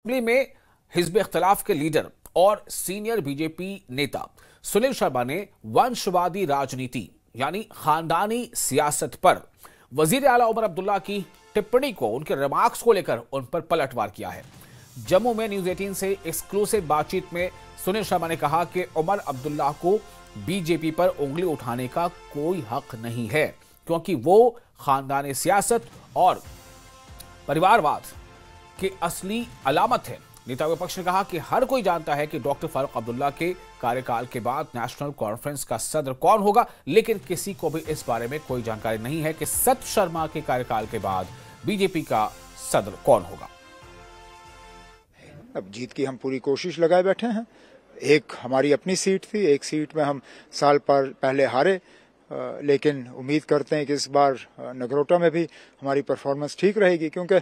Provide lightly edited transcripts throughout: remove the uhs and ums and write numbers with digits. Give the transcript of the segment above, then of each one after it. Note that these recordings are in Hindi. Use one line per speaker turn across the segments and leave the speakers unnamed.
असेंबली में हिजब इख्तिलाफ के लीडर और सीनियर बीजेपी नेता सुनील शर्मा ने वंशवादी राजनीति यानी खानदानी सियासत पर वजीर आला उमर अब्दुल्ला की टिप्पणी को, उनके रिमार्क्स को लेकर उन पर पलटवार किया है। जम्मू में न्यूज 18 से एक्सक्लूसिव बातचीत में सुनील शर्मा ने कहा कि उमर अब्दुल्ला को बीजेपी पर उंगली उठाने का कोई हक नहीं है, क्योंकि वो खानदानी सियासत और परिवारवाद की असली अलामत है। नेता विपक्ष ने कहा कि हर कोई जानता है कि डॉक्टर फारूक अब्दुल्ला के कार्यकाल के बाद नेशनल कॉन्फ्रेंस का सदर कौन होगा, लेकिन किसी को भी इस बारे में कोई जानकारी नहीं है कि सत शर्मा के कार्यकाल के बाद बीजेपी का सदर कौन होगा।
अब जीत की हम पूरी कोशिश लगाए बैठे हैं। एक हमारी अपनी सीट थी, एक सीट में हम साल पर पहले हारे, लेकिन उम्मीद करते हैं कि इस बार नगरोटा में भी हमारी परफॉर्मेंस ठीक रहेगी, क्योंकि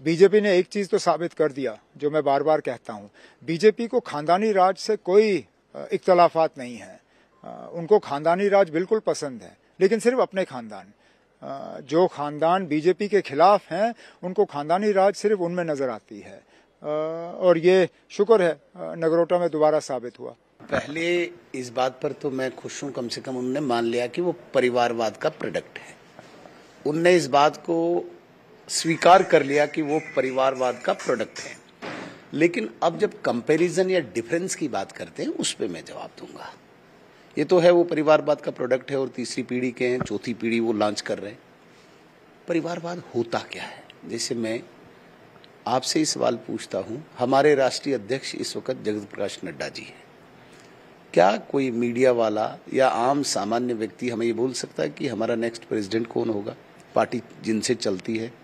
बीजेपी ने एक चीज तो साबित कर दिया, जो मैं बार बार कहता हूं, बीजेपी को खानदानी राज से कोई इख्तलाफात नहीं है। उनको खानदानी राज बिल्कुल पसंद है, लेकिन सिर्फ अपने खानदान। जो खानदान बीजेपी के खिलाफ हैं, उनको खानदानी राज सिर्फ उनमें नजर आती है, और ये शुक्र है नगरोटा में दोबारा साबित हुआ।
पहले इस बात पर तो मैं खुश हूं, कम से कम उन्होंने मान लिया कि वो परिवारवाद का प्रोडक्ट है। उनने इस बात को स्वीकार कर लिया कि वो परिवारवाद का प्रोडक्ट है। लेकिन अब जब कंपैरिजन या डिफरेंस की बात करते हैं, उस पे मैं जवाब दूंगा। ये तो है वो परिवारवाद का प्रोडक्ट है और तीसरी पीढ़ी के हैं, चौथी पीढ़ी वो लॉन्च कर रहे हैं। परिवारवाद होता क्या है? जैसे मैं आपसे ही सवाल पूछता हूं, हमारे राष्ट्रीय अध्यक्ष इस वक्त जगत प्रकाश नड्डा जी हैं। क्या कोई मीडिया वाला या आम सामान्य व्यक्ति हमें ये बोल सकता है कि हमारा नेक्स्ट प्रेसिडेंट कौन होगा? पार्टी जिनसे चलती है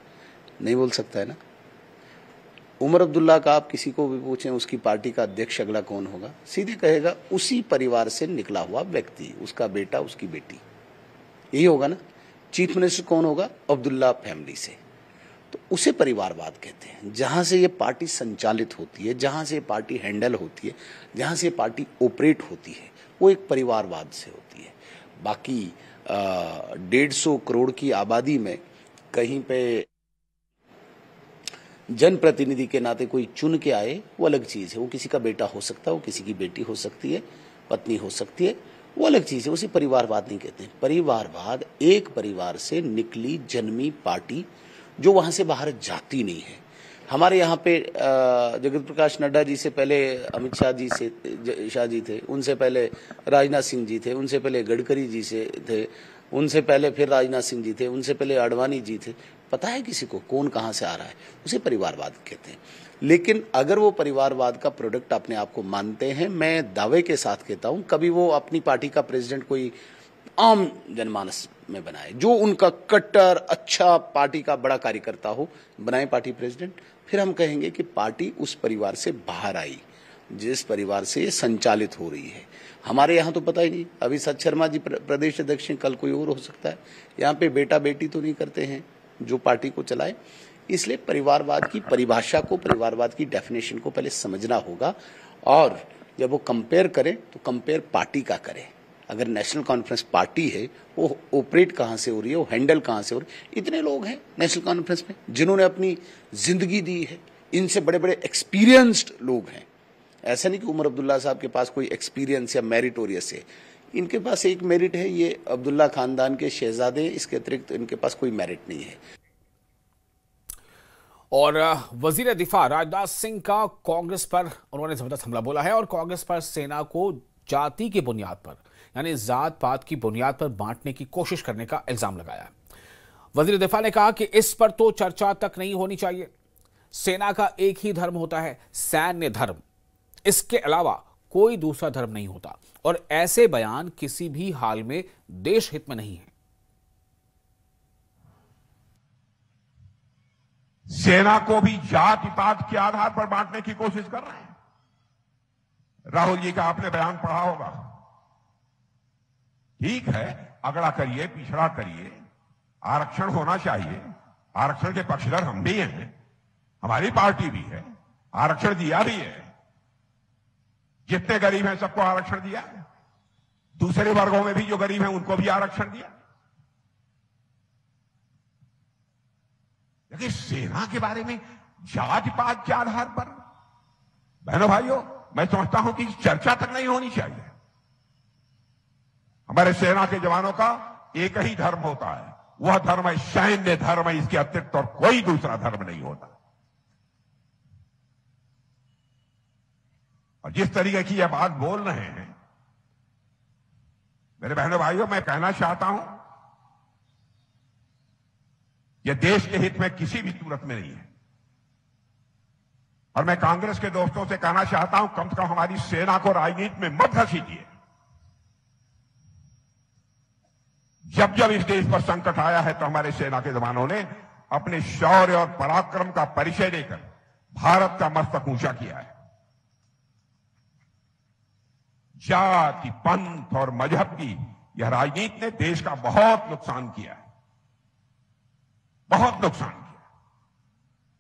नहीं बोल सकता है ना। उमर अब्दुल्ला का आप किसी को भी पूछें, उसकी पार्टी का अध्यक्ष अगला कौन होगा, सीधे कहेगा उसी परिवार से निकला हुआ व्यक्ति, उसका बेटा, उसकी बेटी, यही होगा ना। चीफ मिनिस्टर कौन होगा? अब्दुल्ला फैमिली से। तो उसे परिवारवाद कहते हैं। जहां से ये पार्टी संचालित होती है, जहां से ये पार्टी हैंडल होती है, जहां से ये पार्टी ऑपरेट होती है, वो एक परिवारवाद से होती है। बाकी 150 करोड़ की आबादी में कहीं पे जनप्रतिनिधि के नाते कोई चुन के आए, वो अलग चीज है। वो किसी का बेटा हो सकता है, वो किसी की बेटी हो सकती है, पत्नी हो सकती है, वो अलग चीज है। उसे परिवारवाद नहीं कहते हैं। परिवारवाद एक परिवार से निकली जन्मी पार्टी जो वहां से बाहर जाती नहीं है। हमारे यहाँ पे जगत प्रकाश नड्डा जी से पहले अमित शाह जी थे, उनसे पहले राजनाथ सिंह जी थे, उनसे पहले गडकरी जी से थे, उनसे पहले फिर राजनाथ सिंह जी थे, उनसे पहले आडवाणी जी थे। पता है किसी को कौन कहां से आ रहा है? उसे परिवारवाद कहते हैं। लेकिन अगर वो परिवारवाद का प्रोडक्ट अपने आप को मानते हैं, मैं दावे के साथ कहता हूं, कभी वो अपनी पार्टी का प्रेसिडेंट कोई आम जनमानस में बनाए, जो उनका कट्टर अच्छा पार्टी का बड़ा कार्यकर्ता हो, बनाए पार्टी प्रेसिडेंट, फिर हम कहेंगे कि पार्टी उस परिवार से बाहर आई जिस परिवार से ये संचालित हो रही है। हमारे यहाँ तो पता ही नहीं, अभी सत शर्मा जी प्रदेश अध्यक्ष, कल कोई और हो सकता है। यहाँ पे बेटा बेटी तो नहीं करते हैं जो पार्टी को चलाए। इसलिए परिवारवाद की परिभाषा को, परिवारवाद की डेफिनेशन को पहले समझना होगा, और जब वो कंपेयर करें तो कंपेयर पार्टी का करें। अगर नेशनल कॉन्फ्रेंस पार्टी है, वो ऑपरेट कहां से हो रही है, वो हैंडल कहां से हो रही है। इतने लोग हैं नेशनल कॉन्फ्रेंस में जिन्होंने अपनी जिंदगी दी है, इनसे बड़े बड़े एक्सपीरियंस्ड लोग हैं। ऐसा नहीं कि उमर अब्दुल्ला साहब के पास कोई एक्सपीरियंस या मेरिटोरियस है। इनके पास एक मेरिट है, ये अब्दुल्ला खानदान के शहजादे, इसके अतिरिक्त इनके पास कोई मेरिट नहीं है।
और वजीर दिफा राजनाथ सिंह का कांग्रेस पर उन्होंने जबरदस्त हमला बोला है, और कांग्रेस पर सेना को जाति की बुनियाद पर यानी जात पात की बुनियाद पर बांटने की कोशिश करने का इल्जाम लगाया। वजीर दिफा ने कहा कि इस पर तो चर्चा तक नहीं होनी चाहिए। सेना का एक ही धर्म होता है, सैन्य धर्म। इसके अलावा कोई दूसरा धर्म नहीं होता, और ऐसे बयान किसी भी हाल में देश हित में नहीं है।
सेना को भी जात पात के आधार पर बांटने की कोशिश कर रहे हैं। राहुल जी का आपने बयान पढ़ा होगा। ठीक है, अगड़ा करिए, पिछड़ा करिए, आरक्षण होना चाहिए। आरक्षण के पक्षधर हम भी हैं, हमारी पार्टी भी है, आरक्षण दिया भी है। जितने गरीब हैं सबको आरक्षण दिया है, दूसरे वर्गों में भी जो गरीब हैं उनको भी आरक्षण दिया। लेकिन सेना के बारे में जाति पात के आधार पर, बहनों भाइयों, मैं समझता हूं कि चर्चा तक नहीं होनी चाहिए। हमारे सेना के जवानों का एक ही धर्म होता है, वह धर्म है सैन्य धर्म, इसके अतिरिक्त और कोई दूसरा धर्म नहीं होता। और जिस तरीके की यह बात बोल रहे हैं मेरे बहनों भाइयों, मैं कहना चाहता हूं यह देश के हित में किसी भी सूरत में नहीं है। और मैं कांग्रेस के दोस्तों से कहना चाहता हूं, कम से कम हमारी सेना को राजनीति में मत घसीटिए। जब जब इस देश पर संकट आया है तो हमारे सेना के जवानों ने अपने शौर्य और पराक्रम का परिचय देकर भारत का मस्तक ऊंचा किया है। जाति, पंथ और मजहब की यह राजनीति ने देश का बहुत नुकसान किया है, बहुत नुकसान किया।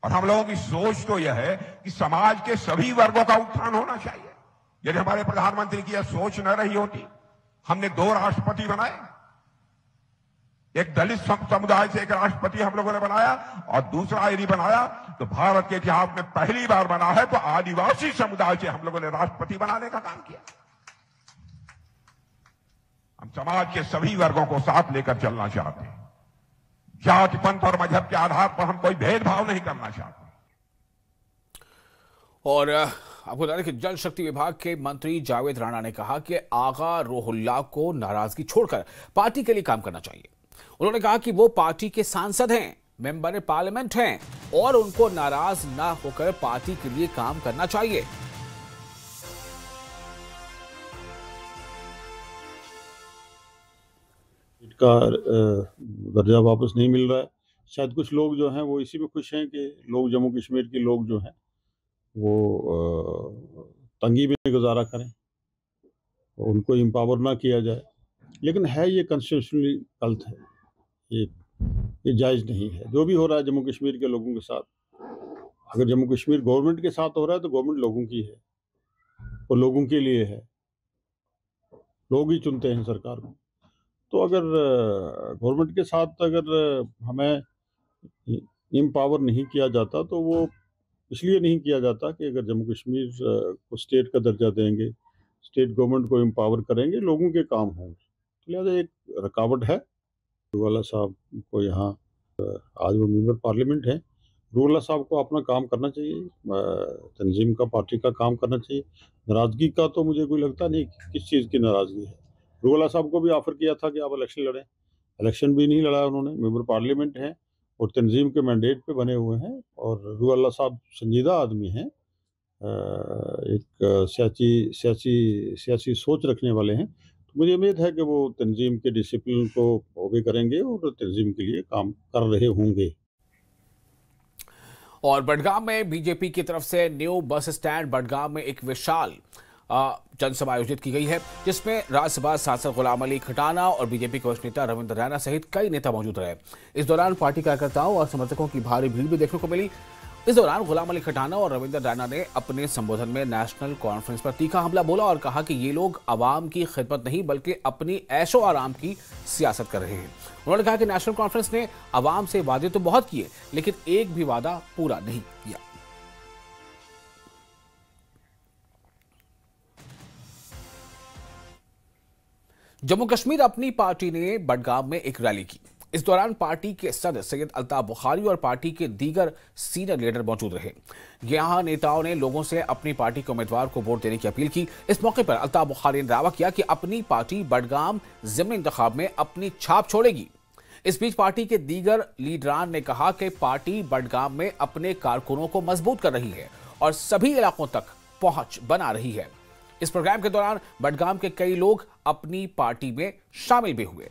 और हम लोगों की सोच तो यह है कि समाज के सभी वर्गों का उत्थान होना चाहिए। यदि हमारे प्रधानमंत्री की यह सोच न रही होती, हमने 2 राष्ट्रपति बनाए, एक दलित समुदाय से एक राष्ट्रपति हम लोगों ने बनाया और दूसरा यदि बनाया तो भारत के इतिहास में पहली बार बना है तो आदिवासी समुदाय से हम लोगों ने राष्ट्रपति बनाने का काम किया। हम समाज के सभी वर्गों को साथ लेकर चलना चाहते हैं। जाति, पंथ और मजहब के आधार पर हम कोई भेदभाव नहीं करना चाहते।
और आपको बता दें कि जल शक्ति विभाग के मंत्री जावेद राणा ने कहा कि आगा रोहुल्ला को नाराजगी छोड़कर पार्टी के लिए काम करना चाहिए। उन्होंने कहा कि वो पार्टी के सांसद हैं, मेंबर पार्लियामेंट हैं और उनको नाराज ना होकर पार्टी के लिए काम करना चाहिए।
का दर्जा वापस नहीं मिल रहा है। शायद कुछ लोग जो हैं वो इसी में खुश हैं कि लोग जम्मू कश्मीर के लोग जो हैं वो तंगी में गुजारा करें, उनको एम्पावर ना किया जाए। लेकिन है ये कॉन्स्टिट्यूशनली गलत है, ये जायज़ नहीं है। जो भी हो रहा है जम्मू कश्मीर के लोगों के साथ, अगर जम्मू कश्मीर गवर्नमेंट के साथ हो रहा है तो गवर्नमेंट लोगों की है, वो लोगों के लिए है, लोग ही चुनते हैं सरकार को। तो अगर गवर्नमेंट के साथ अगर हमें एम्पावर नहीं किया जाता तो वो इसलिए नहीं किया जाता कि अगर जम्मू कश्मीर को स्टेट का दर्जा देंगे, स्टेट गवर्नमेंट को एम्पावर करेंगे, लोगों के काम होंगे। लिहाजा एक रुकावट है। रूवाला साहब को यहाँ आज वो मेंबर पार्लियामेंट हैं, रूवाला साहब को अपना काम करना चाहिए, तंजीम का, पार्टी का काम करना चाहिए। नाराज़गी का तो मुझे कोई लगता नहीं किस चीज़ की नाराज़गी है। रूवाला साहब को भी ऑफर किया था कि आप इलेक्शन लड़ें, इलेक्शन भी नहीं लड़ा उन्होंने। मेंबर पार्लियामेंट हैं और तंजीम के मैंडेट पे बने हुए हैं और रूवाला साहब संजीदा आदमी हैं, एक सियासी सोच रखने वाले हैं। तो मुझे उम्मीद है कि वो तंजीम के डिसिप्लिन को ओबे करेंगे और तंजीम के लिए काम कर रहे होंगे।
और बडगाम में बीजेपी की तरफ से न्यू बस स्टैंड बडगाम में एक विशाल जनसभा आयोजित की गई है, जिसमें राज्यसभा सांसद गुलाम अली खटाना और बीजेपी के वरिष्ठ नेता रविंद्र रैना सहित कई नेता मौजूद रहे। इस दौरान पार्टी कार्यकर्ताओं और समर्थकों की भारी भीड़ भी देखने को मिली। इस दौरान गुलाम अली खटाना और रविंद्र रैना ने अपने संबोधन में नेशनल कॉन्फ्रेंस पर तीखा हमला बोला और कहा कि ये लोग आवाम की खिदमत नहीं बल्कि अपनी ऐशो आराम की सियासत कर रहे हैं। उन्होंने कहा कि नेशनल कॉन्फ्रेंस ने आवाम से वादे तो बहुत किए लेकिन एक भी वादा पूरा नहीं किया। जम्मू कश्मीर अपनी पार्टी ने बडगाम में एक रैली की। इस दौरान पार्टी के सदस्य सैयद अल्ताफ बुखारी और पार्टी के दीगर सीनियर लीडर मौजूद रहे। यहां नेताओं ने लोगों से अपनी पार्टी के उम्मीदवार को वोट देने की अपील की। इस मौके पर अल्ताफ बुखारी ने दावा किया कि अपनी पार्टी बडगाम ज़िमनी इंतखाब में अपनी छाप छोड़ेगी। इस बीच पार्टी के दीगर लीडरान ने कहा कि पार्टी बडगाम में अपने कारकुनों को मजबूत कर रही है और सभी इलाकों तक पहुंच बना रही है। इस प्रोग्राम के दौरान बडगाम के कई लोग अपनी पार्टी में शामिल भी हुए।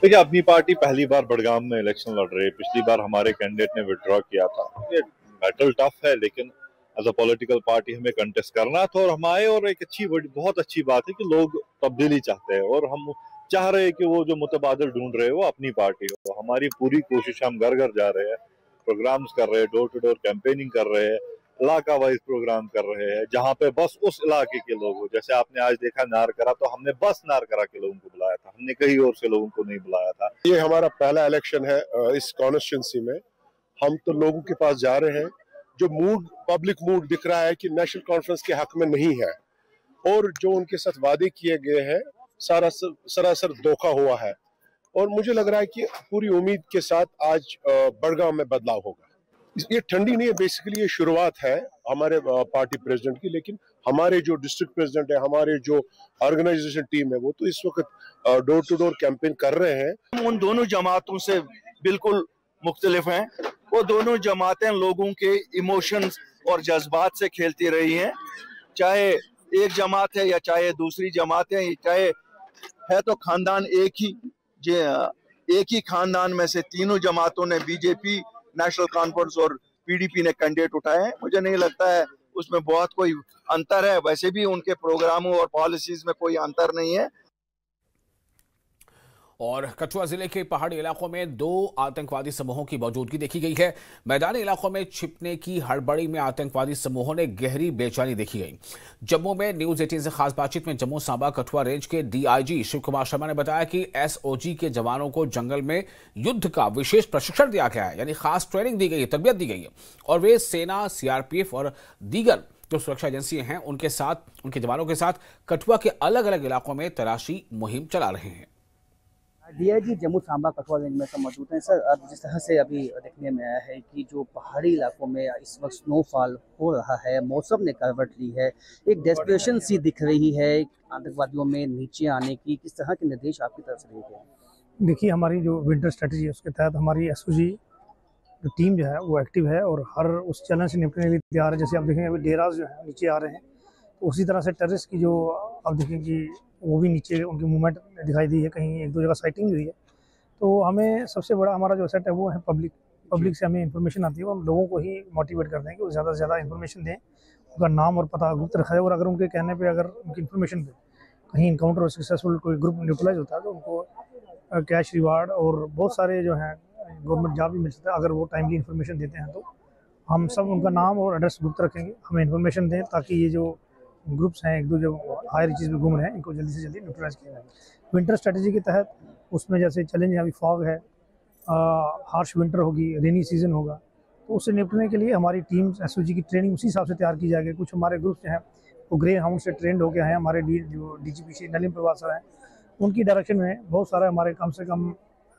देखिए, अपनी पार्टी पहली बार बडगाम में इलेक्शन लड़ रही है। पिछली बार हमारे कैंडिडेट ने विड्रॉ किया था। ये बैटल टफ है लेकिन एज अ पॉलिटिकल पार्टी हमें कंटेस्ट करना था और हमारे और एक बहुत अच्छी बात है कि लोग तब्दीली चाहते हैं और हम चाह रहे हैं कि वो जो मुतबादिल ढूंढ रहे हैं वो अपनी पार्टी हो। हमारी पूरी कोशिश, हम घर घर जा रहे हैं, प्रोग्राम्स कर रहे हैं, डोर टू डोर कैंपेनिंग कर रहे हैं, इलाका वाइज प्रोग्राम कर रहे हैं, जहाँ पे बस उस इलाके के लोग हो। जैसे आपने आज देखा नारकरा, तो हमने बस नारकरा के लोगों को बुलाया था, हमने कहीं और से लोगों को नहीं बुलाया था।
ये हमारा पहला इलेक्शन है इस कॉन्स्टिट्यूंसी में। हम तो लोगों के पास जा रहे हैं। जो मूड, पब्लिक मूड दिख रहा है कि नेशनल कॉन्फ्रेंस के हक में नहीं है, और जो उनके साथ वादे किए गए हैं सरासर धोखा हुआ है। और मुझे लग रहा है कि पूरी उम्मीद के साथ आज बड़गांव में बदलाव होगा। ये ठंडी नहीं है, बेसिकली ये शुरुआत है हमारे पार्टी प्रेसिडेंट की। लेकिन हमारे जो डिस्ट्रिक्ट प्रेसिडेंट है, हमारे जो ऑर्गेनाइजेशन टीम है, वो तो इस वक्त डोर टू डोर कैंपेन कर रहे हैं।
हम उन दोनों जमातों से बिल्कुल मुख्तलिफ हैं। वो दोनों जमातें लोगों के इमोशंस और जज्बात से खेलती रही हैं। चाहे एक जमात है या चाहे दूसरी जमात है, चाहे है तो खानदान एक ही खानदान में से तीनों जमातों ने, बीजेपी, नेशनल कॉन्फ्रेंस और पीडीपी ने कैंडिडेट उठाए हैं। मुझे नहीं लगता है उसमें बहुत कोई अंतर है। वैसे भी उनके प्रोग्रामों और पॉलिसीज में कोई अंतर नहीं है।
और कठुआ जिले के पहाड़ी इलाकों में 2 आतंकवादी समूहों की मौजूदगी देखी गई है। मैदानी इलाकों में छिपने की हड़बड़ी में आतंकवादी समूहों ने गहरी बेचैनी देखी गई। जम्मू में न्यूज 18 से खास बातचीत में जम्मू सांबा कठुआ रेंज के डीआईजी शिव कुमार शर्मा ने बताया कि एसओजी के जवानों को जंगल में युद्ध का विशेष प्रशिक्षण दिया गया है, यानी खास ट्रेनिंग दी गई है, तरबियत दी गई है, और वे सेना, सीआरपीएफ और दीगर जो सुरक्षा एजेंसियां हैं उनके साथ, उनके जवानों के साथ कठुआ के अलग अलग इलाकों में तलाशी मुहिम चला रहे हैं।
डीआईजी जम्मू सांबा कठुआ रेंज में मौजूद हैं। सर, अब जिस तरह से अभी देखने में आया है कि जो पहाड़ी इलाकों में इस वक्त स्नोफॉल हो रहा है, मौसम ने करवट ली है, एक डेस्परेशन सी दिख रही है आतंकवादियों में नीचे आने की, किस तरह के निर्देश आपकी तरफ से दिए गए?
देखिए, हमारी जो विंटर स्ट्रेटजी है उसके तहत हमारी एसओजी जो टीम जो है वो एक्टिव है और हर उस चैलेंज से निपटने के लिए तैयार है। जैसे आप देखेंगे अभी डेराज जो है नीचे आ रहे हैं, तो उसी तरह से टेररिस्ट की जो आप देखें कि वो भी नीचे उनकी मूवमेंट दिखाई दी है, कहीं 1-2 जगह साइटिंग हुई है। तो हमें सबसे बड़ा हमारा जो सेट है वो है पब्लिक से हमें इन्फॉर्मेशन आती है, वो हम लोगों को ही मोटिवेट करते हैं कि वो ज़्यादा से ज़्यादा इन्फॉर्मेशन दें, उनका नाम और पता गुप्त रखा जाए, और अगर उनके कहने पे अगर उनकी इन्फॉर्मेशन पे कहीं इनकाउंटर और सक्सेसफुल कोई ग्रुप न्यूट्रलाइज होता है तो उनको कैश रिवार्ड और बहुत सारे जो हैं गवर्नमेंट जॉब भी मिल सकता है अगर वो टाइमली इन्फॉर्मेशन देते हैं। तो हम सब उनका नाम और एड्रेस गुप्त रखेंगे, हमें इन्फॉर्मेशन दें ताकि ये जो ग्रुप्स हैं 1-2 जो हाई रिचेज में घूम रहे हैं, इनको जल्दी से जल्दी न्यूट्रलाइज किया जाए। विंटर स्ट्रेटजी के तहत उसमें जैसे चैलेंज है, अभी फॉग है, हार्श विंटर होगी, रेनी सीजन होगा, तो उससे निपटने के लिए हमारी टीम एसओजी की ट्रेनिंग उसी हिसाब से तैयार की जाएगी। कुछ हमारे ग्रुप्स जो हैं वो ग्रे हाउंड से ट्रेंड हो गए हैं। हमारे जो डीजीपी श्री नलिन प्रभात सर हैं, उनकी डायरेक्शन में बहुत सारे हमारे कम से कम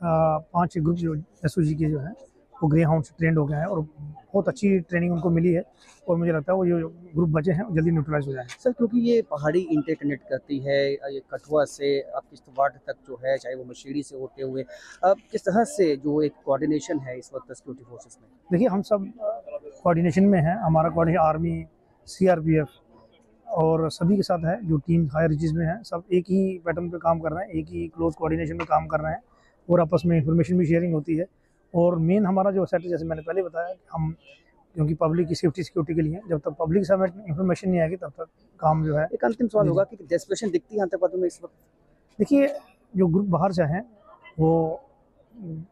5-6 ग्रुप जो एसओजी के जो हैं वो ग्रे हाउंड से ट्रेंड हो गए हैं और बहुत अच्छी ट्रेनिंग उनको मिली है। और मुझे लगता है वो जो ग्रुप बचे हैं जल्दी न्यूट्रलाइज हो जाएंगे।
सर, क्योंकि ये पहाड़ी इंटरकनेक्ट करती है, ये कठुआ से अब किश्तवाड़ तक जो है, चाहे वो मशेड़ी से होते हुए, अब किस तरह से जो एक कोऑर्डिनेशन है इस वक्त सिक्योरिटी फोर्सेस में?
देखिए, हम सब कोऑर्डिनेशन में हैं। हमारा कोऑर्डिनेशन आर्मी, सीआरपीएफ और सभी के साथ है। जो टीम हाई रिचेज में है, सब एक ही पैटर्न पे काम कर रहे हैं, एक ही क्लोज कोऑर्डिनेशन में काम कर रहे हैं और आपस में इंफॉर्मेशन भी शेयरिंग होती है। और मेन हमारा जो सेट है, जैसे मैंने पहले बताया, हम क्योंकि पब्लिक की सेफ्टी सिक्योरिटी के लिए, जब तक पब्लिक से हमें इन्फॉर्मेशन नहीं आएगी तब तक काम जो है।
एक अंतिम सवाल होगा कि डेस्परेशन दिखती है आतंकवादियों में इस वक्त?
देखिए, जो ग्रुप बाहर से हैं वो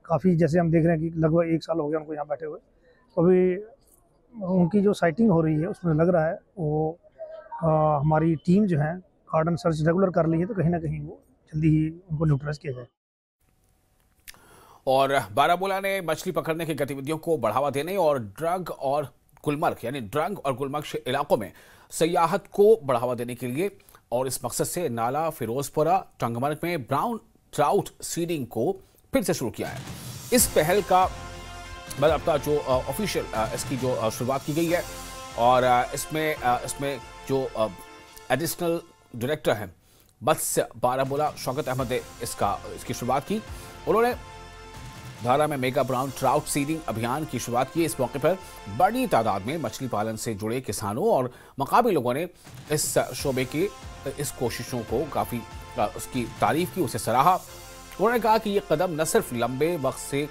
काफ़ी, जैसे हम देख रहे हैं कि लगभग 1 साल हो गया उनको यहाँ बैठे हुए, तो अभी उनकी जो साइटिंग हो रही है उसमें लग रहा है वो हमारी टीम जो है कार्डन सर्च रेगुलर कर ली है, तो कहीं ना कहीं वो जल्दी ही उनको न्यूट्रलाइज किया जाए।
और बारामूला ने मछली पकड़ने की गतिविधियों को बढ़ावा देने और ड्रग और गुलमर्ग इलाकों में सयाहत को बढ़ावा देने के लिए और इस मकसद से नाला फिरोजपुरा टंगमर्ग में ब्राउन ट्राउट सीडिंग को फिर से शुरू किया है। इस पहल का मतलब जो ऑफिशियल इसकी जो शुरुआत की गई है और इसमें जो एडिशनल डायरेक्टर हैं मत्स्य बारामूला शौकत अहमद ने इसकी शुरुआत की। उन्होंने धारा में मेगा ब्राउन ट्राउट सीडिंग अभियान की शुरुआत की। इस मौके पर बड़ी तादाद में मछली पालन से जुड़े किसानों और मकामी लोगों ने इस शोबे की इस कोशिशों को काफ़ी उसकी तारीफ की, उसे सराहा। उन्होंने कहा कि ये कदम न सिर्फ लंबे वक्त से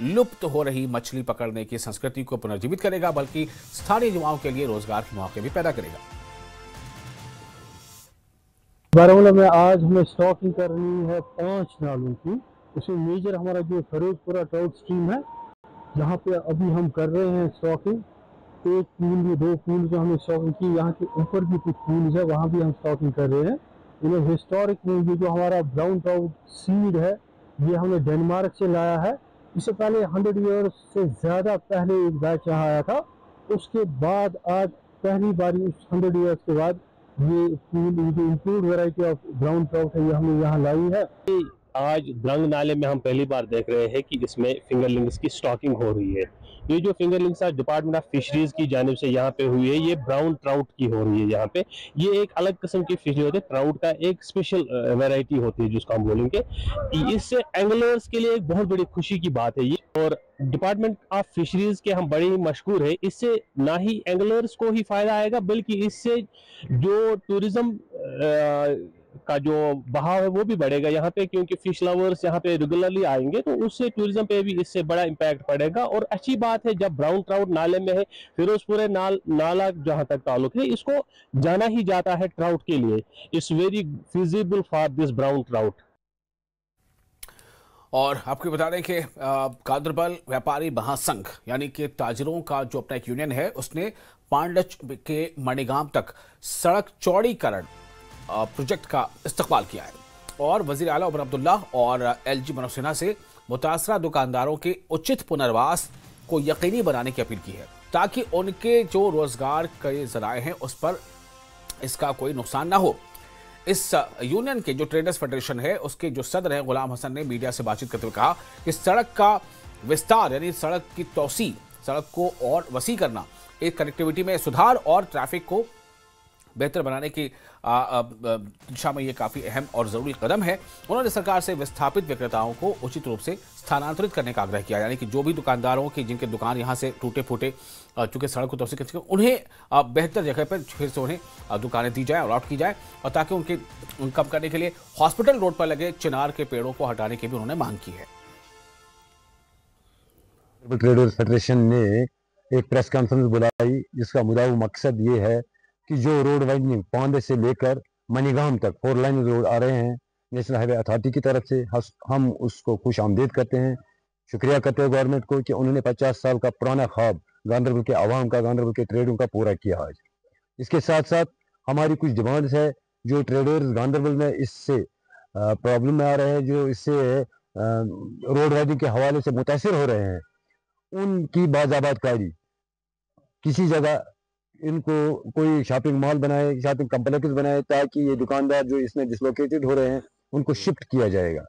लुप्त हो रही मछली पकड़ने की संस्कृति को पुनर्जीवित करेगा बल्कि स्थानीय युवाओं के लिए रोजगार के मौके भी पैदा करेगा।
बारामूला में आज हमें स्टॉकिंग करनी है 5 नालों की। उसमें मेजर हमारा जो फिरोजपुरा ट्राउट स्ट्रीम है, जहाँ पे अभी हम कर रहे हैं स्टॉकिंग, एक पूल में 2 पूल जो हमने स्टॉकिंग की, यहाँ के ऊपर भी कुछ पूल्स है, वहाँ भी हम स्टॉकिंग कर रहे हैं। इन्हें हिस्टोरिक में जो हमारा ब्राउन ट्राउट सीड है, ये हमने डेनमार्क से लाया है। इससे पहले 100 ईयर्स से ज़्यादा पहले एक बैच यहाँ आया था, उसके बाद आज पहली बारी उस 100 ईयर्स के बाद ये पूल, जो improved variety of brown trout है, ये हमने यहाँ लाई है।
आज द्रंग नाले में हम पहली बार देख रहे हैं कि इसमें फिंगरलिंग्स की स्टॉकिंग हो रही है। ये जो फिंगरलिंग्स आज डिपार्टमेंट ऑफ फिशरीज की जानिब से यहाँ पे हुई है, ये ब्राउन ट्राउट की हो रही है। यहाँ पे ये एक अलग किस्म की फिश होती है, ट्राउट का एक स्पेशल वैरायटी होती है जिसको हम बोलेंगे। इससे एंगलर्स के लिए एक बहुत बड़ी खुशी की बात है ये, और डिपार्टमेंट ऑफ फिशरीज के हम बड़े ही मशहूर है। इससे ना ही एंगलर्स को ही फायदा आएगा, बल्कि इससे जो टूरिज्म का जो बहाव है वो भी बढ़ेगा यहाँ पे, क्योंकि फिश लवर्स यहाँ पे रेगुलरली आएंगे, तो उससे टूरिज्म पे भी इससे बड़ा इम्पैक्ट पड़ेगा। और अच्छी बात है जब ब्राउन ट्राउट नाले में है, फिरोजपुर नाला जहाँ तक ताल्लुक है, इसको जाना ही जाता है ट्राउट के लिए। It's very feasible for this brown trout.
और आपको बता दें कि गांधरबल व्यापारी महासंघ यानी कि ताजिरों का जो अपना एक यूनियन है, उसने पांडच के मणिगाम तक सड़क चौड़ीकरण प्रोजेक्ट का इस्तकबाल किया है और वजीर आला उमर अब्दुल्ला और एलजी मनोज सिन्हा से मुतासरा दुकानदारों के उचित पुनर्वास को यकीनी बनाने की अपील की है, ताकि उनके जो रोजगार के जराए हैं उस पर इसका कोई नुकसान ना हो। इस यूनियन के जो ट्रेडर्स फेडरेशन है, उसके जो सदर हैं गुलाम हसन ने मीडिया से बातचीत करते हुए कहा कि सड़क का विस्तार यानी सड़क की तौसी, सड़क को और वसी करना, एक कनेक्टिविटी में सुधार और ट्रैफिक को बेहतर बनाने की दिशा में ये काफ़ी अहम और ज़रूरी कदम है। उन्होंने सरकार से विस्थापित विक्रेताओं को उचित रूप से स्थानांतरित करने का आग्रह किया, यानी कि जो भी दुकानदारों की जिनके दुकान यहाँ से टूटे फूटे चूँकि सड़क को तोसी कर उन्हें बेहतर जगह पर फिर से उन्हें दुकानें दी जाए, अलॉट की जाए, और ताकि उनके कम करने के लिए हॉस्पिटल रोड पर लगे चिनार के पेड़ों को हटाने की भी उन्होंने मांग की है।
ट्रेडर्स फेडरेशन ने एक प्रेस कॉन्फ्रेंस बुलाई, जिसका मुद्दा मकसद ये है कि जो रोड वाइडनिंग पांडे से लेकर मणिगाम तक 4 लाइन रोड आ रहे हैं नेशनल हाईवे अथॉरिटी की तरफ से, हम उसको खुश आमदीद करते हैं। शुक्रिया करते हैं गवर्नमेंट को कि उन्होंने 50 साल का पुराना ख्वाब गांधरबल के आवाम का, गांधरबल के ट्रेडरों का पूरा किया आज। इसके साथ साथ हमारी कुछ डिमांड्स है, जो ट्रेडर्स गांधरबल में इससे प्रॉब्लम में आ रहे हैं, जो इससे रोड वाइडनिंग के हवाले से मुतासिर हो रहे हैं, उनकी बाज़ाबादकारी, किसी जगह इनको कोई शॉपिंग मॉल बनाए, शॉपिंग कम्प्लेक्स बनाए, ताकि ये दुकानदार जो इसमें डिसलोकेटेड हो रहे हैं उनको शिफ्ट किया जाएगा।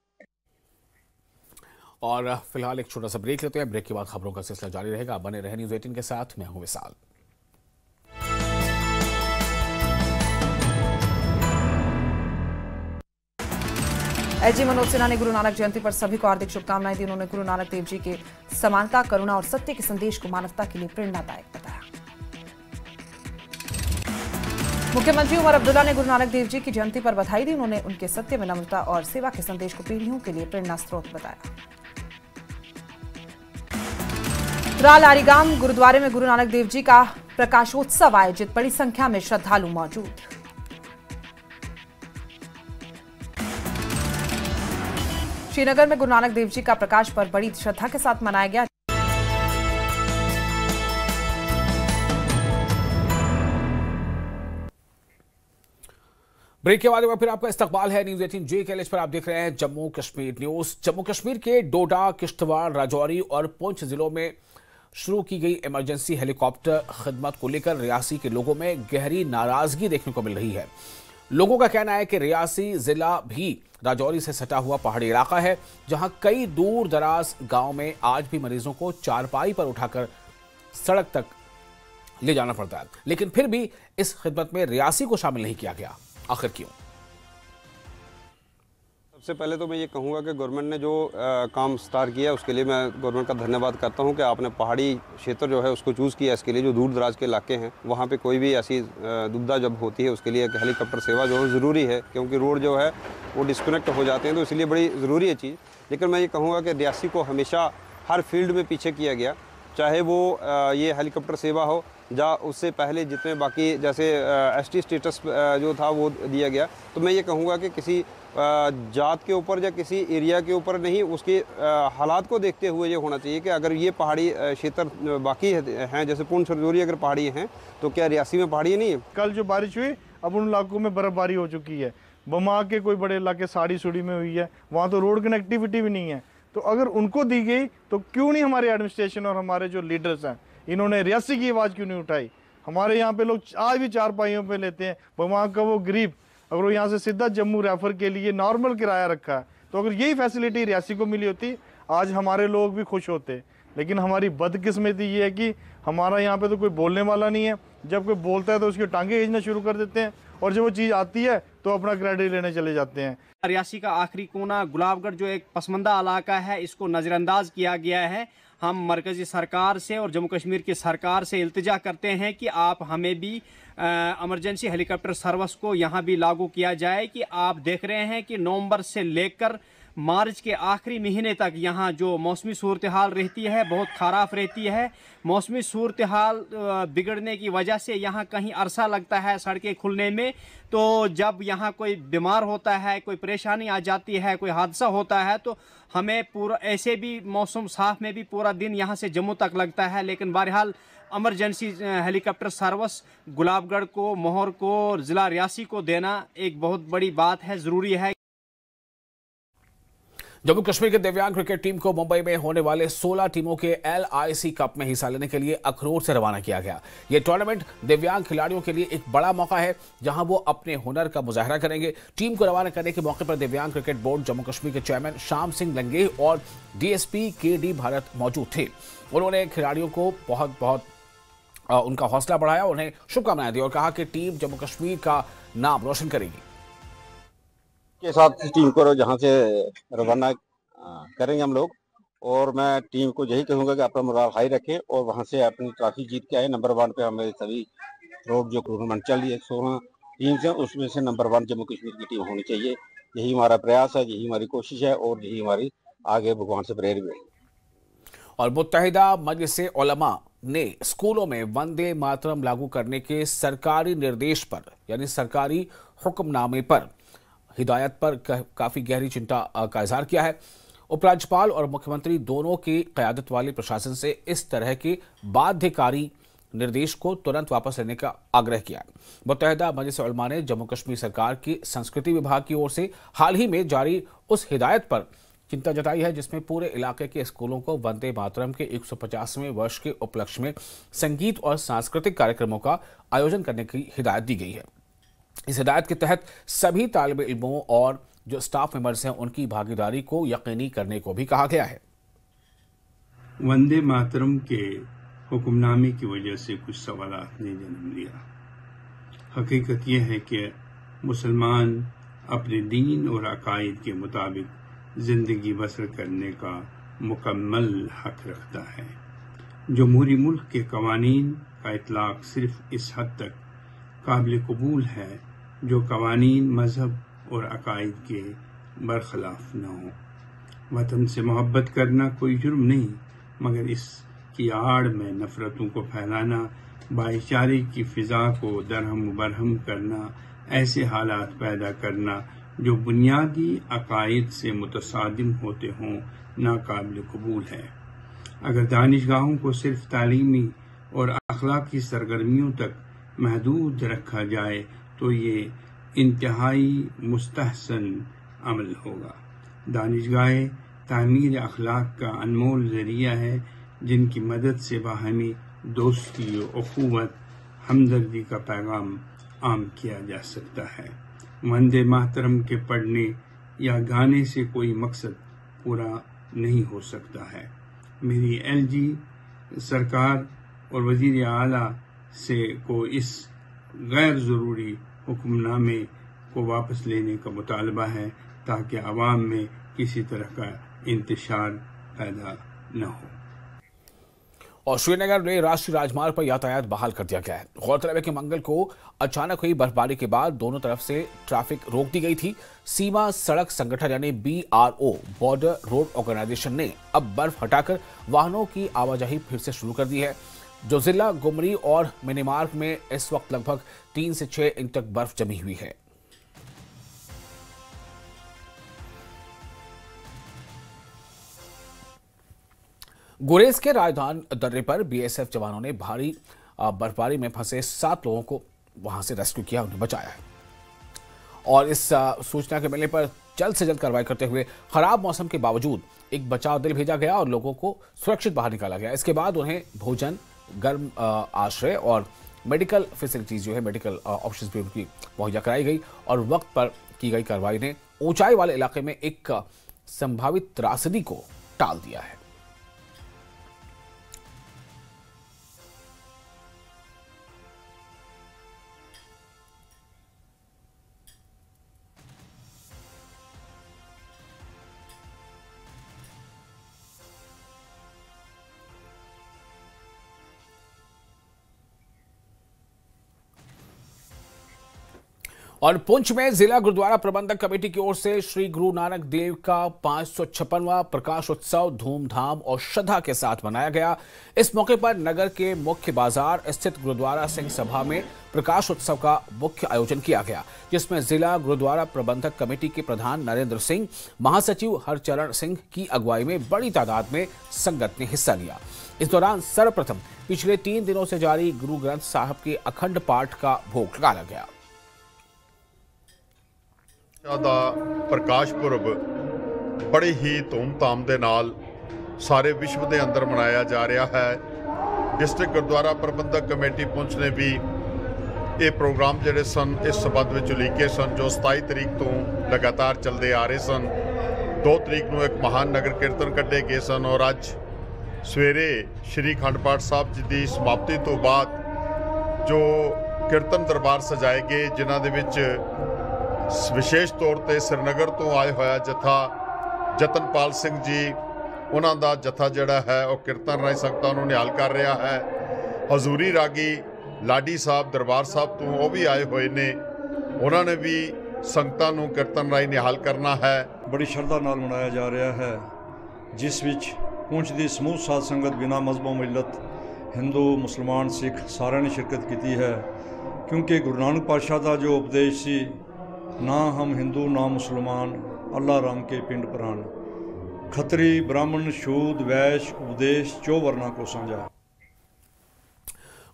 और फिलहाल एक छोटा सा ब्रेक लेते हैं, ब्रेक के बाद खबरों का सिलसिला जारी रहेगा। बने रहे न्यूज़ 18 के साथ, मैं हूं विशाल।
एलजी मनोज सिन्हा ने गुरु नानक जयंती पर सभी को हार्दिक शुभकामनाएं दी। उन्होंने गुरु नानक देव जी के समानता, करुणा और सत्य के संदेश को मानवता के लिए प्रेरणादायक बताया। मुख्यमंत्री उमर अब्दुल्ला ने गुरु नानक देव जी की जयंती पर बधाई दी। उन्होंने उनके सत्य, विनम्रता और सेवा के संदेश को पीढ़ियों के लिए प्रेरणा स्रोत बताया। राल आरीगाम गुरुद्वारे में गुरु नानक देव जी का प्रकाशोत्सव आयोजित, बड़ी संख्या में श्रद्धालु मौजूद। श्रीनगर में गुरु नानक देव जी का प्रकाश पर्व बड़ी श्रद्धा के साथ मनाया गया।
ब्रेक के बाद फिर आपका इस्तकबाल है न्यूज़ 18 जे के पर। आप देख रहे हैं जम्मू कश्मीर न्यूज। जम्मू कश्मीर के डोडा, किश्तवाड़, राजौरी और पुंछ जिलों में शुरू की गई इमरजेंसी हेलीकॉप्टर खिदमत को लेकर रियासी के लोगों में गहरी नाराजगी देखने को मिल रही है। लोगों का कहना है कि रियासी जिला भी राजौरी से सटा हुआ पहाड़ी इलाका है, जहां कई दूर दराज गांव में आज भी मरीजों को चारपाई पर उठाकर सड़क तक ले जाना पड़ता है, लेकिन फिर भी इस खिदमत में रियासी को शामिल नहीं किया गया। आखिर क्यों?
सबसे पहले तो मैं ये कहूँगा कि गवर्नमेंट ने जो काम स्टार्ट किया है उसके लिए मैं गवर्नमेंट का धन्यवाद करता हूँ कि आपने पहाड़ी क्षेत्र जो है उसको चूज़ किया। इसके लिए जो दूर दराज के इलाके हैं वहाँ पे कोई भी ऐसी दुविधा जब होती है उसके लिए एक हेलीकॉप्टर सेवा जो है ज़रूरी है, क्योंकि रोड जो है वो डिस्कनेक्ट हो जाते हैं, तो इसलिए बड़ी ज़रूरी है चीज़। लेकिन मैं ये कहूँगा कि रियासी को हमेशा हर फील्ड में पीछे किया गया। चाहे वो ये हेलीकॉप्टर सेवा हो या उससे पहले जितने बाकी जैसे एसटी स्टेटस जो था वो दिया गया। तो मैं ये कहूँगा कि किसी जात के ऊपर या किसी एरिया के ऊपर नहीं, उसके हालात को देखते हुए ये होना चाहिए कि अगर ये पहाड़ी क्षेत्र बाकी हैं, जैसे पुंछ रजौरी अगर पहाड़ी हैं तो क्या रियासी में पहाड़ी नहीं है?
कल जो बारिश हुई अब उन इलाकों में बर्फबारी हो चुकी है। बमा के कोई बड़े इलाके साड़ी सुड़ी में हुई है, वहाँ तो रोड कनेक्टिविटी भी नहीं है। तो अगर उनको दी गई तो क्यों नहीं हमारे एडमिनिस्ट्रेशन और हमारे जो लीडर्स हैं इन्होंने रियासी की आवाज़ क्यों नहीं उठाई? हमारे यहाँ पे लोग आज भी 4 पाइयों पे लेते हैं। वहाँ का वो गरीब अगर वो यहाँ से सीधा जम्मू रेफर के लिए नॉर्मल किराया रखा है, तो अगर यही फैसिलिटी रियासी को मिली होती आज हमारे लोग भी खुश होते। लेकिन हमारी बदकिस्मती ये है कि हमारा यहाँ पे तो कोई बोलने वाला नहीं है। जब कोई बोलता है तो उसकी टांगे खींचना शुरू कर देते हैं, और जब वो चीज़ आती है तो अपना क्रेडिट लेने चले जाते हैं।
रियासी का आखिरी कोना गुलाबगढ़ जो एक पसमंदा इलाका है, इसको नज़रअंदाज किया गया है। हम मरकज़ी सरकार से और जम्मू कश्मीर की सरकार से इल्तिजा करते हैं कि आप हमें भी इमरजेंसी हेलीकॉप्टर सर्विस को यहाँ भी लागू किया जाए। कि आप देख रहे हैं कि नवंबर से लेकर मार्च के आखिरी महीने तक यहाँ जो मौसमी सूरत हाल रहती है बहुत ख़राब रहती है। मौसमी सूरत हाल बिगड़ने की वजह से यहाँ कहीं अरसा लगता है सड़कें खुलने में। तो जब यहाँ कोई बीमार होता है, कोई परेशानी आ जाती है, कोई हादसा होता है, तो हमें पूरा ऐसे भी मौसम साफ में भी पूरा दिन यहाँ से जम्मू तक लगता है। लेकिन बहरहाल इमरजेंसी हेलीकॉप्टर सर्विस गुलाबगढ़ को, मोहर को, ज़िला रियासी को देना एक बहुत बड़ी बात है, ज़रूरी है।
जम्मू कश्मीर के दिव्यांग क्रिकेट टीम को मुंबई में होने वाले 16 टीमों के LIC कप में हिस्सा लेने के लिए अखरोट से रवाना किया गया। यह टूर्नामेंट दिव्यांग खिलाड़ियों के लिए एक बड़ा मौका है जहां वो अपने हुनर का मुजाहरा करेंगे। टीम को रवाना करने के मौके पर दिव्यांग क्रिकेट बोर्ड जम्मू कश्मीर के चेयरमैन श्याम सिंह लंगे और DSP KD भारत मौजूद थे। उन्होंने खिलाड़ियों को बहुत उनका हौसला बढ़ाया, उन्हें शुभकामनाएं दी और कहा कि टीम जम्मू कश्मीर का नाम रोशन करेगी।
के साथ टीम को जहाँ से रवाना करेंगे हम लोग, और मैं टीम को यही कहूँगा कि अपना मोराल हाई रखें और वहाँ से अपनी ट्रॉफी जीत के आए। नंबर 1 पे हमें सभी रोड जो टूर्नामेंट चल रही है 16 टीम से, उसमें से नंबर 1 जम्मू कश्मीर की टीम होनी चाहिए। यही हमारा प्रयास है, यही हमारी कोशिश है और यही हमारी आगे भगवान से प्रेरित है।
और मुत्तहिदा मजलिस उलमा ने स्कूलों में वंदे मातरम लागू करने के सरकारी निर्देश पर यानी सरकारी हुक्मनामे पर हिदायत पर काफी गहरी चिंता का इजहार किया है। उपराज्यपाल और मुख्यमंत्री दोनों की क़यादत वाले प्रशासन से इस तरह के बाध्यकारी निर्देश को तुरंत वापस लेने का आग्रह किया। मुत्तहिदा मजलिस उलमा ने जम्मू कश्मीर सरकार की संस्कृति विभाग की ओर से हाल ही में जारी उस हिदायत पर चिंता जताई है जिसमें पूरे इलाके के स्कूलों को वंदे मातरम के 150वें वर्ष के उपलक्ष्य में संगीत और सांस्कृतिक कार्यक्रमों का आयोजन करने की हिदायत दी गई है। इस हिदायत के तहत सभी तालिब इल्मों और जो स्टाफ मेंबर्स हैं उनकी भागीदारी को यकीनी करने को भी कहा गया है।
वंदे मातरम के हुक्मनामे की वजह से कुछ सवालात ने जन्म लिया। हकीकत यह है कि मुसलमान अपने दीन और अकायद के मुताबिक जिंदगी बसर करने का मुकम्मल हक रखता है। जमहूरी मुल्क के कवानीन का इतलाक सिर्फ इस हद तक काबिल कबूल है जो कवानीन मजहब और अकायद के बरखिलाफ न हो। वतन से मोहब्बत करना कोई जुर्म नहीं, मगर इसकी आड़ में नफरतों को फैलाना, भाईचारे की फिजा को दरहम बरहम करना, ऐसे हालात पैदा करना जो बुनियादी अकायद से मुतसादिम होते हों, नाकाबिल कबूल है। अगर दानिशगाहों को सिर्फ तालीमी और अखलाकी सरगर्मियों तक महदूद रखा जाए तो ये इंतहाई मुस्तहसन अमल होगा। दानिशगाहें तामीर अखलाक का अनमोल जरिया है जिनकी मदद से बाहमी दोस्ती, उखुवत, हमदर्दी का पैगाम आम किया जा सकता है। वंदे मातरम के पढ़ने या गाने से कोई मकसद पूरा नहीं हो सकता है। मेरी LG सरकार और वजीर आला से को इस गैर ज़रूरी हुक्मनामे को वापस लेने का मुतालबा है ताकि आवाम में किसी तरह का इंतशार पैदा न हो।
और श्रीनगर में राष्ट्रीय राजमार्ग पर यातायात बहाल कर दिया गया है। गौरतलब है कि मंगल को अचानक हुई बर्फबारी के बाद दोनों तरफ से ट्रैफिक रोक दी गई थी। सीमा सड़क संगठन यानी BRO बॉर्डर रोड ऑर्गेनाइजेशन ने अब बर्फ हटाकर वाहनों की आवाजाही फिर से शुरू कर दी है। जो जिला गुमरी और मिनीमार्ग में इस वक्त लगभग 3 से 6 इंच तक बर्फ जमी हुई है। गुरेज के राजधान दर्रे पर BSF जवानों ने भारी बर्फबारी में फंसे 7 लोगों को वहां से रेस्क्यू किया, उन्हें बचाया है। और इस सूचना के मिलने पर जल्द से जल्द कार्रवाई करते हुए खराब मौसम के बावजूद एक बचाव दल भेजा गया और लोगों को सुरक्षित बाहर निकाला गया। इसके बाद उन्हें भोजन, गर्म आश्रय और मेडिकल फैसिलिटीज जो है, मेडिकल ऑप्शंस भी उनकी मुहैया कराई गई। और वक्त पर की गई कार्रवाई ने ऊंचाई वाले इलाके में एक संभावित त्रासदी को टाल दिया है। और पुंछ में जिला गुरुद्वारा प्रबंधक कमेटी की ओर से श्री गुरु नानक देव का 556वां प्रकाश उत्सव धूमधाम और श्रद्धा के साथ मनाया गया। इस मौके पर नगर के मुख्य बाजार स्थित गुरुद्वारा सिंह सभा में प्रकाश उत्सव का मुख्य आयोजन किया गया, जिसमें जिला गुरुद्वारा प्रबंधक कमेटी के प्रधान नरेंद्र सिंह, महासचिव हरचरण सिंह की अगुवाई में बड़ी तादाद में संगत ने हिस्सा लिया। इस दौरान सर्वप्रथम पिछले 3 दिनों से जारी गुरु ग्रंथ साहब के अखंड पाठ का भोग लगाया गया।
ਦਾ ਪ੍ਰਕਾਸ਼ ਪੁਰਬ ਬੜੀ ਹੀ ਧੂਮਧਾਮ ਦੇ ਨਾਲ ਸਾਰੇ ਵਿਸ਼ਵ ਦੇ ਅੰਦਰ ਮਨਾਇਆ ਜਾ ਰਿਹਾ ਹੈ। ਡਿਸਟ੍ਰਿਕਟ ਗੁਰਦੁਆਰਾ ਪ੍ਰਬੰਧਕ ਕਮੇਟੀ ਪੁੰਛ ਨੇ ਵੀ ਇਹ ਪ੍ਰੋਗਰਾਮ ਜਿਹੜੇ ਸਨ ਇਸ ਸਬੰਧ ਵਿੱਚ ਉਲੀਕੇ ਸਨ, ਜੋ 27 ਤਰੀਕ ਤੋਂ ਲਗਾਤਾਰ ਚੱਲਦੇ ਆ ਰਹੇ ਸਨ। 2 ਤਰੀਕ ਨੂੰ ਇੱਕ ਮਹਾਨ ਨਗਰ ਕੀਰਤਨ ਕੱਢੇ ਗਏ ਸਨ ਔਰ ਅੱਜ ਸਵੇਰੇ ਸ਼੍ਰੀ ਅਖੰਡ ਪਾਠ ਸਾਹਿਬ ਜੀ ਦੀ ਸਮਾਪਤੀ ਤੋਂ ਬਾਅਦ ਜੋ ਕੀਰਤਨ ਦਰਬਾਰ ਸਜਾਏ ਗਏ, ਜਿਨ੍ਹਾਂ ਦੇ ਵਿੱਚ विशेष तौर पर श्रीनगर तो आए होया जथा जतनपाल सिंह जी, उन्हों का जथा जड़ा है वह कीर्तन राही संगतां नूं निहाल कर रहा है। हजूरी रागी लाडी साहब दरबार साहब तो वह भी आए हुए ने, उन्होंने भी संगतां नूं कीर्तन राही निहाल करना है।
बड़ी श्रद्धा नाल मनाया जा रहा है, जिस विच पुंछ दी समूह साध संगत बिना मजहब मिलत हिंदू मुसलमान सिख सारे ने शिरकत की है, क्योंकि गुरु नानक पातशाह का जो उपदेश सी, ना हम हिंदू ना मुसलमान, अल्लाह राम के पिंड प्राण, खत्री ब्राह्मण शूद्र वैश्य उपदेश 4 वर्णा को साझा।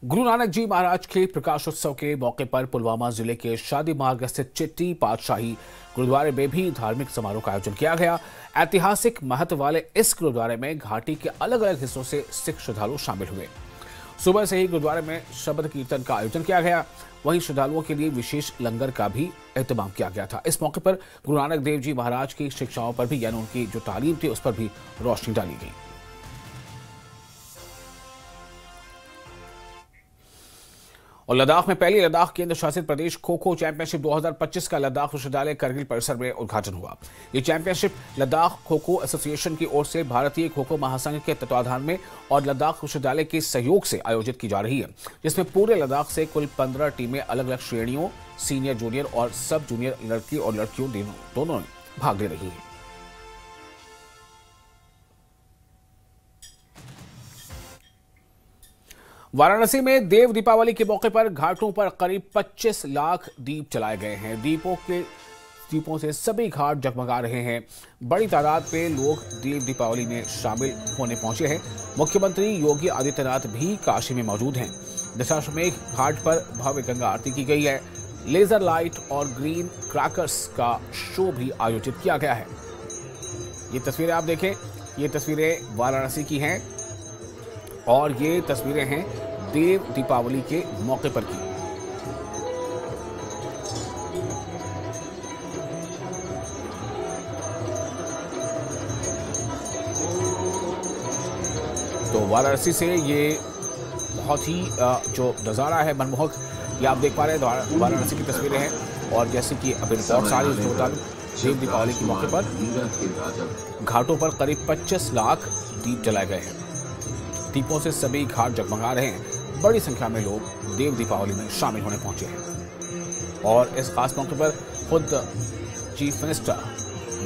गुरु नानक जी महाराज के प्रकाशोत्सव के मौके पर पुलवामा जिले के शादी मार्ग स्थित चिट्टी पातशाही गुरुद्वारे में भी धार्मिक समारोह का आयोजन किया गया। ऐतिहासिक महत्व वाले इस गुरुद्वारे में घाटी के अलग अलग हिस्सों से सिख श्रद्धालु शामिल हुए। सुबह से ही गुरुद्वारे में शब्द कीर्तन का आयोजन किया गया, वहीं श्रद्धालुओं के लिए विशेष लंगर का भी एहतमाम किया गया था। इस मौके पर गुरु नानक देव जी महाराज की शिक्षाओं पर भी, यानी उनकी जो तालीम थी उस पर भी रोशनी डाली गई। और लद्दाख में पहली लद्दाख केंद्र शासित प्रदेश खो खो चैंपियनशिप 2025 का लद्दाख विश्वविद्यालय करगिल परिसर में उद्घाटन हुआ। ये चैंपियनशिप लद्दाख खो खो एसोसिएशन की ओर से भारतीय खो खो महासंघ के तत्वाधान में और लद्दाख विश्वविद्यालय के सहयोग से आयोजित की जा रही है, जिसमें पूरे लद्दाख से कुल 15 टीमें अलग अलग श्रेणियों, सीनियर, जूनियर और सब जूनियर लड़की और लड़कियों दोनों भाग ले रही है। वाराणसी में देव दीपावली के मौके पर घाटों पर करीब 25 लाख दीप जलाए गए हैं। दीपों से सभी घाट जगमगा रहे हैं। बड़ी तादाद में लोग देव दीपावली में शामिल होने पहुंचे हैं। मुख्यमंत्री योगी आदित्यनाथ भी काशी में मौजूद हैं। दशाश्वमेध घाट पर भव्य गंगा आरती की गई है। लेजर लाइट और ग्रीन क्रैकर्स का शो भी आयोजित किया गया है। ये तस्वीरें आप देखें, ये तस्वीरें वाराणसी की हैं और ये तस्वीरें हैं देव दीपावली के मौके पर की। तो वाराणसी से ये बहुत ही जो नज़ारा है मनमोहक, ये आप देख पा रहे हैं, वाराणसी की तस्वीरें हैं। और जैसे कि अभी रिपोर्ट आ रही है, देव दीपावली के मौके पर घाटों पर करीब 25 लाख दीप जलाए गए हैं। दीपों से सभी घाट जगमगा रहे हैं। बड़ी संख्या में लोग देव दीपावली में शामिल होने पहुंचे हैं और इस खास मौके पर खुद चीफ मिनिस्टर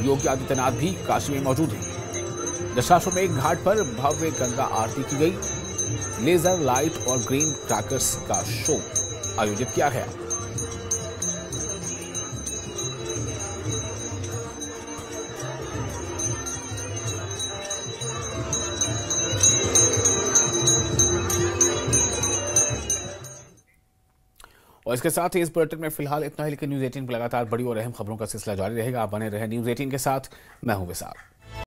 योगी आदित्यनाथ भी काशी में मौजूद हैं। दशाश्वमेध घाट पर भव्य गंगा आरती की गई। लेजर लाइट और ग्रीन क्रैकर्स का शो आयोजित किया गया। और इसके साथ ही इस बुलेटिन में फिलहाल इतना ही, लेकिन न्यूज़ 18 पर लगातार बड़ी और अहम खबरों का सिलसिला जारी रहेगा। आप बने रहे न्यूज़ 18 के साथ। मैं हूं विशाल।